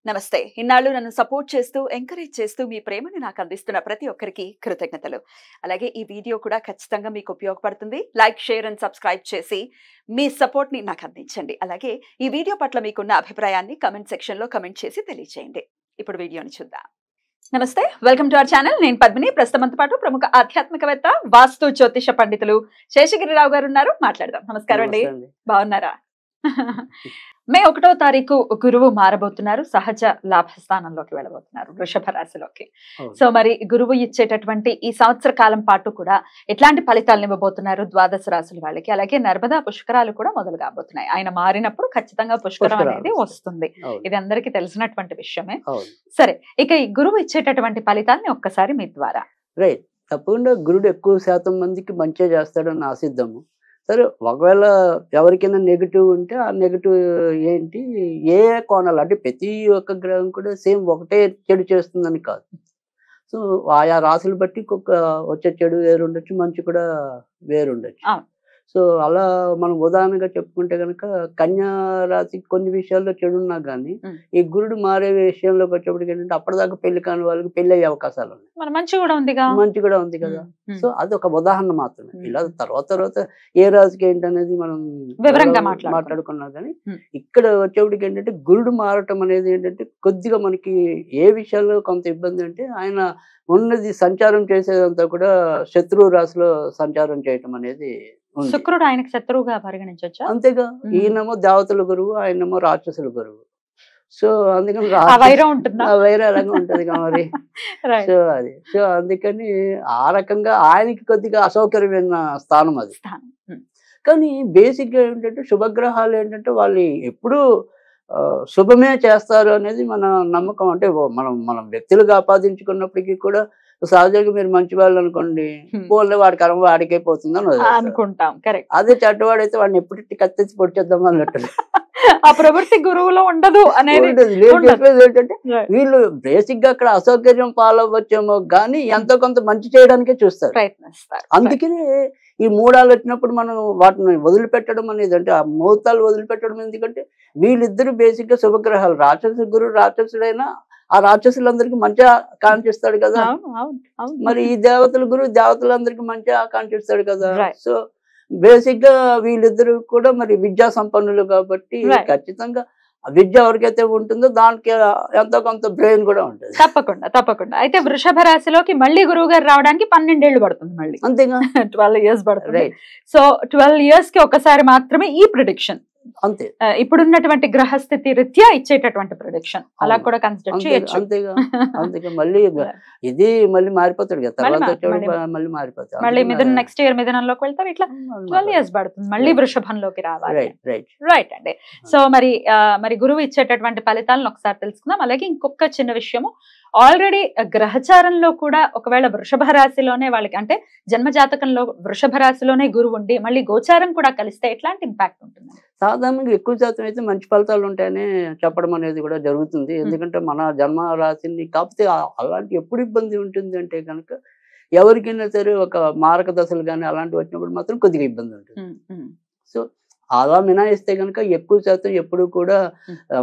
నమస్తే. ఇన్నాళ్ళు నన్ను సపోర్ట్ చేస్తూ, ఎంకరేజ్ చేస్తూ మీ ప్రేమని నాకు అందిస్తున్న ప్రతి ఒక్కరికి కృతజ్ఞతలు. అలాగే ఈ వీడియో కూడా ఖచ్చితంగా మీకు ఉపయోగపడుతుంది. లైక్, షేర్ అండ్ సబ్స్క్రైబ్ చేసి మీ సపోర్ట్‌ని నాకు అందించండి. అలాగే ఈ వీడియో పట్ల మీకున్న అభిప్రాయాన్ని కామెంట్ సెక్షన్‌లో కామెంట్ చేసి తెలియజేయండి. ఇప్పుడు వీడియోని చూద్దాం. నమస్తే, వెల్కమ్ టు అవర్ ఛానల్. నేను పద్మిని. ప్రస్తుతం మనతో పాటు ప్రముఖ ఆధ్యాత్మికవేత్త, వాస్తు జ్యోతిష పండితులు శేషగిరిరావు గారు ఉన్నారు. మాట్లాడదాం. నమస్కారం అండి. బాగున్నారా? మే 1వ తారీఖు గురువు మారబోతున్నారు. సహజ లాభస్థానంలోకి వెళ్ళబోతున్నారు, వృషభ రాశిలోకి. సో మరి గురువు ఇచ్చేటటువంటి ఈ సంవత్సర కాలం పాటు కూడా ఎట్లాంటి ఫలితాలను ఇవ్వబోతున్నారు ద్వాదశ రాశుల వాళ్ళకి? అలాగే నర్మదా పుష్కరాలు కూడా మొదలు కాబోతున్నాయి. ఆయన మారినప్పుడు ఖచ్చితంగా పుష్కరం అనేది వస్తుంది. ఇది అందరికీ తెలిసినటువంటి విషయమే. సరే, ఇక ఈ గురువు ఇచ్చేటటువంటి ఫలితాన్ని ఒక్కసారి మీ ద్వారా. రైట్, తప్పకుండా గురుడు ఎక్కువ శాతం మందికి మంచిగా చేస్తాడని ఆశిద్దాము. సరే, ఒకవేళ ఎవరికైనా నెగిటివ్ ఉంటే ఆ నెగిటివ్ ఏంటి, ఏ కోణాలు అంటే ప్రతి ఒక్క గ్రహం కూడా సేమ్ ఒకటే చెడు చేస్తుందని కాదు. సో ఆయా రాశులు బట్టి వచ్చే చెడు వేరుండొచ్చు, మంచి కూడా వేరుండొచ్చు. సో అలా మనం ఉదాహరణగా చెప్పుకుంటే కనుక కన్యా రాశి కొన్ని విషయాల్లో చెడున్నా కానీ ఈ గురుడు మారే విషయంలోకి వచ్చేప్పటికి ఏంటంటే అప్పటిదాకా పెళ్లి కాని వాళ్ళకి పెళ్లి అయ్యే అవకాశాలు ఉన్నాయి. మంచి కూడా ఉంది కదా. సో అది ఒక ఉదాహరణ మాత్రమే. ఇలా తర్వాత ఏ రాశికి ఏంటనేది మనం వివరంగా మాట్లాడుకున్నా కానీ ఇక్కడ వచ్చేప్పటికి ఏంటంటే గురుడు మారటం అనేది ఏంటంటే కొద్దిగా మనకి ఏ విషయాల్లో కొంత ఇబ్బంది అంటే ఆయన ఉన్నది సంచారం చేసేదంతా కూడా శత్రువు రాశిలో సంచారం చేయటం అనేది. శుక్రుడు ఆయనకు శత్రువుగా పరిగణించొచ్చా? అంతేగా, ఈయనేమో దేవతల గురువు, ఆయనేమో రాక్షసుల గురువు. సో అందుకని వైరం ఎలాగా ఉంటది మరి. సో అందుకని ఆ రకంగా ఆయనకి కొద్దిగా అసౌకర్యమైన స్థానం అది. కానీ బేసిక్ గా ఏంటంటే శుభగ్రహాలు ఏంటంటే వాళ్ళు ఎప్పుడు శుభమే చేస్తారు అనేది మన నమ్మకం. అంటే మనం వ్యక్తులుగా ఆపాదించుకున్నప్పటికీ కూడా సహజంగా మీరు మంచి వాళ్ళు అనుకోండి, పోలే వాడి కర్మ వాడికే పోతుందని అనుకుంటాం. కరెక్ట్. అదే చెడ్డవాడైతే వాడిని ఎప్పుడు కత్తెచ్చి పొడిచేద్దాం అన్నట్టు ఆ ప్రవృత్తి గురువులో ఉండదు అనేది. నేను చెప్పేది ఏంటంటే వీళ్ళు బేసిక్ గా అక్కడ అసౌకర్యం పాలవచ్చేమో కానీ ఎంతో కొంత మంచి చేయడానికే చూస్తారు, ప్రయత్నిస్తారు. అందుకనే ఈ మూడాలు వచ్చినప్పుడు మనం వాటిని వదిలిపెట్టడం అనేది, అంటే ఆ ముహూర్తాలు వదిలిపెట్టడం ఎందుకంటే వీళ్ళిద్దరు బేసిక్ గా శుభగ్రహాలు. రాక్షసు గురువు రాక్షసుడైనా ఆ రాక్షసులందరికీ మంచిగా ఆకాంక్షిస్తాడు కదా, మరి ఈ దేవతల గురువు దేవతలందరికీ మంచిగా ఆకాంక్షిస్తాడు కదా. సో బేసిక్ గా వీళ్ళిద్దరు కూడా మరి విద్యా సంపన్నులు కాబట్టి ఖచ్చితంగా విద్య ఎవరికైతే ఉంటుందో దానికి ఎంతో కొంత బ్రెయిన్ కూడా ఉంటుంది. తప్పకుండా. అయితే వృషభ రాశిలోకి మళ్ళీ గురువు గారు రావడానికి 12 ఏళ్ళు పడుతుంది. మళ్ళీ అంతేగా 12 years పడుతుంది. సో 12 years కి ఒకసారి మాత్రమే ఈ ప్రిడిక్షన్. అంతే, ఇప్పుడున్నటువంటి గ్రహస్థితి రీత్యా ఇచ్చేటటువంటి ప్రొడిక్షన్ అలా కూడా కన్సిడర్ చేయొచ్చు. అంతేగా మళ్ళీ ఇది మళ్ళీ మారిపోతాడు కదా, తర్వాత మళ్ళీ మారిపోతాడు. మళ్ళీ నెక్స్ట్ ఇయర్ మిథునంలోకి వెళ్తారు. ఇట్లా 12 years పడుతుంది మళ్ళీ వృషభంలోకి రావాలి. రైట్ అండి. సో మరి గురువు ఇచ్చేటటువంటి ఫలితాలను ఒకసారి తెలుసుకుందాం. అలాగే ఇంకొక చిన్న విషయము, ఆల్రెడీ గ్రహచారంలో కూడా ఒకవేళ వృషభ రాశిలోనే వాళ్ళకి అంటే జన్మజాతకంలో వృషభ రాశిలోనే గురువు ఉండి మళ్ళీ గోచారం కూడా కలిస్తే ఎట్లాంటి ఇంపాక్ట్ ఉంటుంది? సాధారణంగా ఎక్కువ శాతం అయితే మంచి ఫలితాలు ఉంటాయని చెప్పడం అనేది కూడా జరుగుతుంది. ఎందుకంటే మన జన్మ రాశిని కాకపోతే అలాంటి ఎప్పుడు ఇబ్బంది ఉంటుంది అంటే కనుక ఎవరికైనా సరే ఒక మారక దశలు కానీ అలాంటివి వచ్చినప్పుడు మాత్రం కొద్దిగా ఇబ్బంది ఉంటుంది. సో అలా మినాయిస్తే కనుక ఎక్కువ శాతం ఎప్పుడు కూడా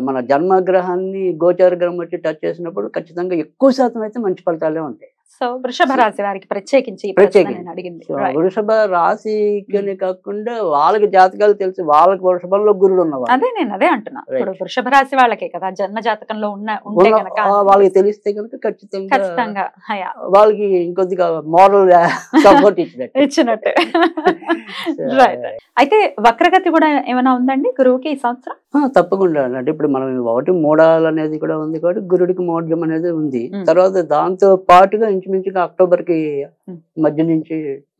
మన జన్మగ్రహాన్ని గోచార గ్రహం వచ్చి టచ్ చేసినప్పుడు ఖచ్చితంగా ఎక్కువ శాతం అయితే మంచి ఫలితాలే ఉంటాయి. సో వృషభ రాశి వారికి ప్రత్యేకించి వృషభ రాశికి కాకుండా వాళ్ళకి జాతకాలు తెలిసి వాళ్ళకి వృషభంలో గురుడు ఉన్నవాళ్ళు. అదే అంటున్నా, వృషభ రాశి వాళ్ళకే కదా జన్మ జాతకంలో వాళ్ళకి తెలిస్తే కనుక ఖచ్చితంగా వాళ్ళకి ఇంకొద్దిగా మోరల్ సపోర్ట్ ఇచ్చినట్టు. అయితే వక్రగతి కూడా ఏమైనా ఉందండి గురువుకి ఈ సంవత్సరం? తప్పకుండా. అంటే ఇప్పుడు మనం ఒకటి మూడాలు అనేది కూడా ఉంది కాబట్టి గురుడికి మోడ్యం అనేది ఉంది. తర్వాత దాంతో పాటుగా ఇంచుమించుగా అక్టోబర్ కి మధ్య నుంచి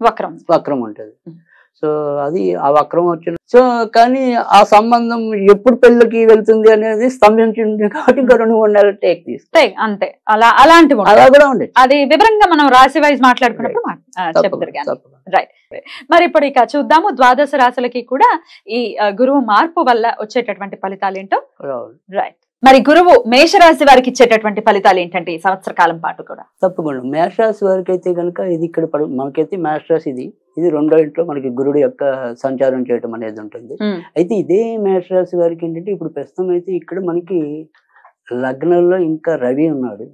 వక్రం ఉంటది. సో అది ఆ వక్రం వచ్చిన సో కానీ ఆ సంబంధం ఎప్పుడు పెళ్ళికి వెళ్తుంది అనేది స్తంభించింది కాబట్టి 2-3 నెలలు టేక్ తీసుకుంటాయి అంతే. అలాంటివి అలా కూడా ఉండేది. అది వివరంగా మనం రాశి వైజ్ మాట్లాడుకున్నప్పుడు చెప్తారు. రైట్. మరి ఇప్పుడు ఇక చూద్దాము ద్వాదశ రాశులకి కూడా ఈ గురువు మార్పు వల్ల వచ్చేటటువంటి ఫలితాలు ఏంటో. రైట్. మరి గురువు మేషరాశి వారికి ఇచ్చేటటువంటి ఫలితాలు ఏంటంటే ఈ సంవత్సర కాలం పాటు కూడా? తప్పకుండా మేషరాశి వారికి అయితే కనుక ఇది ఇక్కడ మనకైతే మేషరాశి ఇది 2వ ఇంట్లో మనకి గురుడు యొక్క సంచారం చేయటం అనేది ఉంటుంది. అయితే ఇదే మేషరాశి వారికి ఏంటంటే ఇప్పుడు ప్రస్తుతం అయితే ఇక్కడ మనకి లగ్నంలో ఇంకా రవి ఉన్నాడు,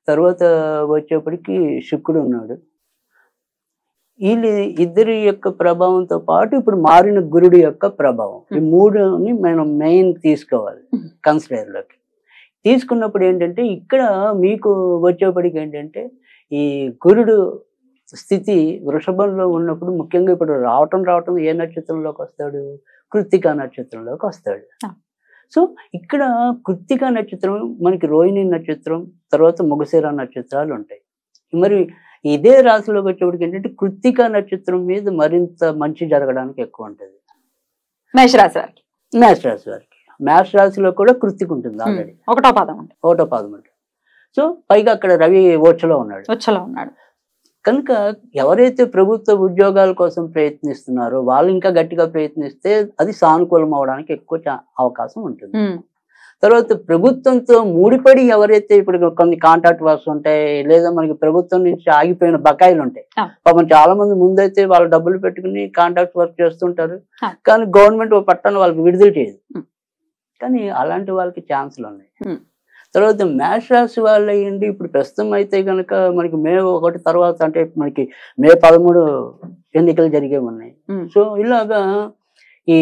తర్వాత వచ్చేప్పటికి శుక్రుడు ఉన్నాడు. వీళ్ళు ఇద్దరి యొక్క ప్రభావంతో పాటు ఇప్పుడు మారిన గురుడి యొక్క ప్రభావం, ఈ మూడుని మనం మెయిన్ తీసుకోవాలి కన్సిడర్లోకి. తీసుకున్నప్పుడు ఏంటంటే ఇక్కడ మీకు వచ్చేప్పటికి ఏంటంటే ఈ గురుడు స్థితి వృషభంలో ఉన్నప్పుడు ముఖ్యంగా ఇప్పుడు రావటం ఏ నక్షత్రంలోకి వస్తాడు? కృత్తికా నక్షత్రంలోకి వస్తాడు. సో ఇక్కడ కృత్తికా నక్షత్రం మనకి రోహిణి నక్షత్రం, తర్వాత మృగశిర నక్షత్రాలు ఉంటాయి. మరి ఇదే రాశిలోకి వచ్చేప్పటికి ఏంటంటే కృత్తికా నక్షత్రం మీద మరింత మంచి జరగడానికి ఎక్కువ ఉంటుంది మేషరాశి వారికి. మేషరాశి వారికి, మేషరాశిలో కూడా కృత్తిక ఉంటుంది ఆల్రెడీ, ఒకటో పాదం ఉంటుంది. సో పైగా అక్కడ రవి ఓచలో ఉన్నాడు. కనుక ఎవరైతే ప్రభుత్వ ఉద్యోగాల కోసం ప్రయత్నిస్తున్నారో వాళ్ళు ఇంకా గట్టిగా ప్రయత్నిస్తే అది సానుకూలం అవడానికి ఎక్కువ అవకాశం ఉంటుంది. తర్వాత ప్రభుత్వంతో ముడిపడి ఎవరైతే ఇప్పుడు కొన్ని కాంట్రాక్ట్ వర్క్స్ ఉంటాయి, లేదా మనకి ప్రభుత్వం నుంచి ఆగిపోయిన బకాయిలు ఉంటాయి. పాపం చాలా మంది ముందైతే వాళ్ళు డబ్బులు పెట్టుకుని కాంట్రాక్ట్ వర్క్ చేస్తుంటారు, కానీ గవర్నమెంట్ పట్టాన్ని వాళ్ళకి విడుదల చేయదు. కానీ అలాంటి వాళ్ళకి ఛాన్సులు ఉన్నాయి. తర్వాత మేష రాశి వాళ్ళు అయ్యండి ఇప్పుడు ప్రస్తుతం అయితే కనుక మనకి మే 1 తర్వాత అంటే మనకి మే 13 ఎన్నికలు జరిగే ఉన్నాయి. సో ఇలాగా ఈ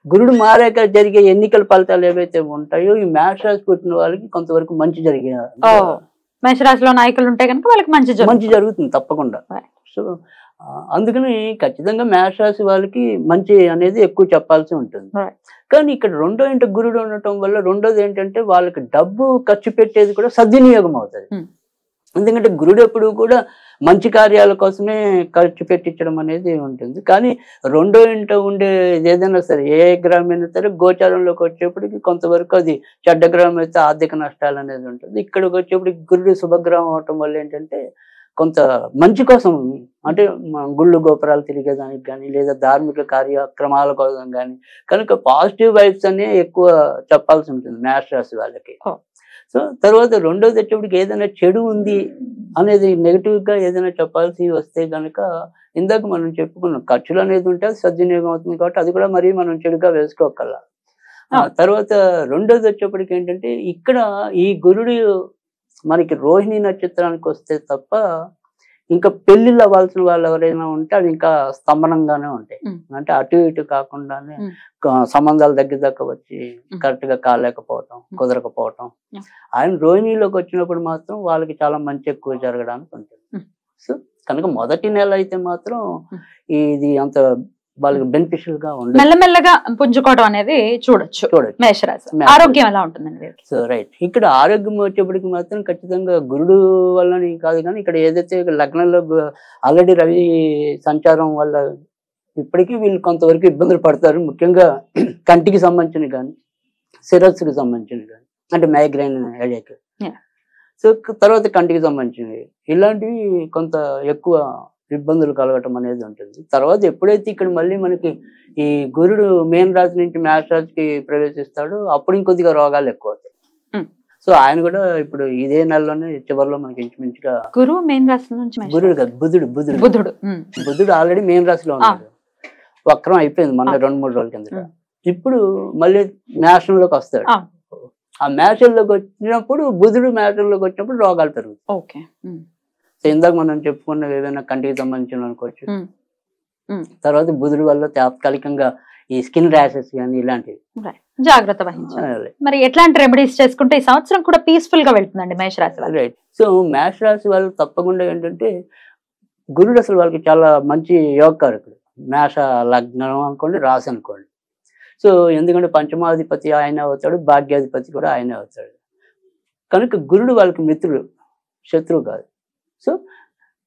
గురుడు మారాక జరిగే ఎన్నికల ఫలితాలు ఏవైతే ఉంటాయో ఈ మేష రాశి పుట్టిన వాళ్ళకి కొంతవరకు మంచి మేషరాశిలో నాయకులు ఉంటే కనుక వాళ్ళకి మంచి జరుగుతుంది తప్పకుండా. సో అందుకని ఖచ్చితంగా మేష రాశి వాళ్ళకి మంచి అనేది ఎక్కువ చెప్పాల్సి ఉంటుంది. కానీ ఇక్కడ రెండో ఇంట గురుడు ఉండటం వల్ల రెండోది ఏంటంటే వాళ్ళకి డబ్బు ఖర్చు పెట్టేది కూడా సద్వినియోగం అవుతుంది. ఎందుకంటే గురుడు ఎప్పుడు కూడా మంచి కార్యాల కోసమే ఖర్చు పెట్టించడం అనేది ఉంటుంది. కానీ రెండో ఇంట ఉండే ఏదైనా సరే ఏ గ్రహం అయినా సరే గోచారంలోకి వచ్చేప్పటికి కొంతవరకు అది చెడ్డ గ్రహం అయితే ఆర్థిక నష్టాలు అనేది ఉంటుంది. ఇక్కడికి వచ్చేప్పటికి గురుడు శుభగ్రహం అవటం వల్ల ఏంటంటే కొంత మంచి కోసం అంటే గుళ్ళు గోపురాలు తిరిగేదానికి కానీ లేదా ధార్మిక కార్యక్రమాల కోసం కానీ కనుక పాజిటివ్ వైబ్స్ అనే ఎక్కువ చెప్పాల్సి ఉంటుంది మేష రాశి వాళ్ళకి. సో తర్వాత రెండోది వచ్చేప్పటికి ఏదైనా చెడు ఉంది అనేది నెగిటివ్ గా ఏదైనా చెప్పాల్సి వస్తే కనుక ఇందాక మనం చెప్పుకున్నాం ఖర్చులు అనేది ఉంటే అది సద్వినియోగం అవుతుంది కాబట్టి అది కూడా మరీ మనం చెడుగా వేసుకోగల. తర్వాత రెండోది వచ్చేప్పటికి ఏంటంటే ఇక్కడ ఈ గురుడు మనకి రోహిణి నక్షత్రానికి వస్తే తప్ప ఇంకా పెళ్లిళ్ళు అవ్వాల్సిన వాళ్ళు ఎవరైనా ఉంటే అవి ఇంకా స్తంభనంగానే ఉంటాయి. అంటే అటు ఇటు కాకుండానే సంబంధాలు దగ్గర వచ్చి కరెక్ట్ గా కాలేకపోవటం, కుదరకపోవటం. ఆయన రోహిణిలోకి వచ్చినప్పుడు మాత్రం వాళ్ళకి చాలా మంచి ఎక్కువ జరగడానికి ఉంటుంది. సో కనుక మొదటి నెల అయితే మాత్రం ఇది అంత వాళ్ళకి బెనిఫిషియల్ గా ఉంటుంది. మెల్లమెల్లగా పుంజుకోవడం అనేది చూడొచ్చు. మేషరాశి ఆరోగ్యం ఎలా ఉంటుందండి? సో రైట్, ఇక్కడ ఆరోగ్యం వచ్చేప్పటికి మాత్రం ఖచ్చితంగా గురుడు వల్ల కాదు, కానీ ఇక్కడ ఏదైతే లగ్నంలో ఆల్రెడీ రవి సంచారం వల్ల ఇప్పటికీ వీళ్ళు కొంతవరకు ఇబ్బందులు పడతారు. ముఖ్యంగా కంటికి సంబంధించిన కానీ శిరస్సుకి సంబంధించిన కానీ అంటే మైగ్రైన్ హెడేక్, సో తర్వాత కంటికి సంబంధించినవి ఇలాంటివి కొంత ఎక్కువ ఇబ్బందులు కలగటం అనేది ఉంటుంది. తర్వాత ఎప్పుడైతే ఇక్కడ మళ్ళీ మనకి ఈ గురుడు మేన్ రాశి నుంచి మేష రాశికి ప్రవేశిస్తాడో అప్పుడు ఇంకొద్దిగా రోగాలు ఎక్కువ అవుతాయి. సో ఆయన కూడా ఇప్పుడు ఇదే నెలలోనే చివరిలో మనకి ఇంచుమించుగా గురువు మెయిన్ రాశి నుంచి గురుడు కాదు బుధుడు ఆల్రెడీ మెయిన్ రాశిలో ఉన్నాడు. వక్రం అయిపోయింది మొన్న 2-3 రోజుల కింద. ఇప్పుడు మళ్ళీ మేషంలోకి వస్తాడు. ఆ మేషంలోకి వచ్చినప్పుడు బుధుడు మేషంలోకి వచ్చినప్పుడు రోగాలు పెరుగుతాయి. ఇందాక మనం చెప్పుకున్న ఏదైనా కంటికి సంబంధించిన అనుకోవచ్చు. తర్వాత బుధుడు వల్ల తాత్కాలికంగా ఈ స్కిన్ ర్యాషెస్ కానీ ఇలాంటివి జాగ్రత్త వహించాలి. మరి ఎట్లాంటి రెమెడీస్ చేసుకుంటే ఈ సంవత్సరం కూడా పీస్ఫుల్ గా వెళ్తుందండి మేష రాశి వాళ్ళు? రైట్. సో మేష రాశి వాళ్ళు తప్పకుండా ఏంటంటే గురుడు అసలు వాళ్ళకి చాలా మంచి యోగకారకుడు. మేష లగ్నం అనుకోండి, రాశి అనుకోండి. సో ఎందుకంటే పంచమాధిపతి ఆయన అవుతాడు, భాగ్యాధిపతి కూడా ఆయనే అవుతాడు. కనుక గురుడు వాళ్ళకి మిత్రుడు, శత్రువు కాదు. సో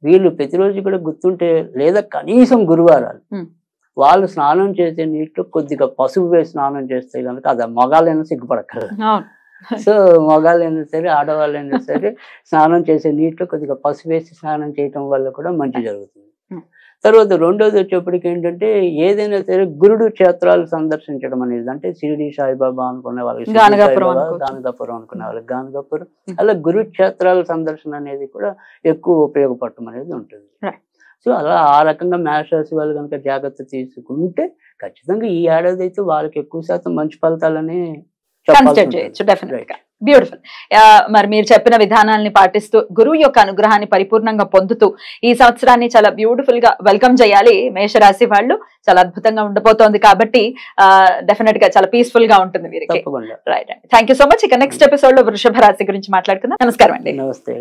వీళ్ళు ప్రతిరోజు కూడా గుర్తుంటే లేదా కనీసం గురువారాలు వాళ్ళు స్నానం చేసే నీటిలో కొద్దిగా పసుపు వేసి స్నానం చేస్తే కనుక అది మగాళ్ళైనా సిగ్గుపడక్కర్లేదు. సో మగాళ్ళైనా సరే ఆడవాళ్ళైనా సరే స్నానం చేసే నీటిలో కొద్దిగా పసుపు వేసి స్నానం చేయటం వల్ల కూడా మంచి జరుగుతుంది. తర్వాత రెండోది వచ్చేప్పటికి ఏంటంటే ఏదైనా సరే గురుడు క్షేత్రాలు సందర్శించడం అనేది, అంటే షిరిడి సాయిబాబా అనుకునే వాళ్ళకి గానగాపురం అనుకునే వాళ్ళకి గానగాపురం, అలా గురు క్షేత్రాల సందర్శన అనేది కూడా ఎక్కువ ఉపయోగపడటం అనేది ఉంటుంది. సో అలా ఆ రకంగా మేష రాశి వాళ్ళు కనుక జాగ్రత్త తీసుకుంటే ఖచ్చితంగా ఈ ఏడాది అయితే వాళ్ళకి ఎక్కువ శాతం మంచి ఫలితాలని చెప్పాల్సి ఉంటుంది. బ్యూటిఫుల్. మరి మీరు చెప్పిన విధానాలని పాటిస్తూ గురువు యొక్క అనుగ్రహాన్ని పరిపూర్ణంగా పొందుతూ ఈ సంవత్సరాన్ని చాలా బ్యూటిఫుల్ గా వెల్కమ్ చేయాలి. మేషరాశి వాళ్ళు చాలా అద్భుతంగా ఉండబోతోంది కాబట్టి డెఫినెట్ గా చాలా పీస్ఫుల్ గా ఉంటుంది వీరికి. రైట్ అండి, థ్యాంక్ యూ సో మచ్. ఇక నెక్స్ట్ ఎపిసోడ్ లో వృషభ రాశి గురించి మాట్లాడుకుందాం. నమస్కారం అండి. నమస్తే.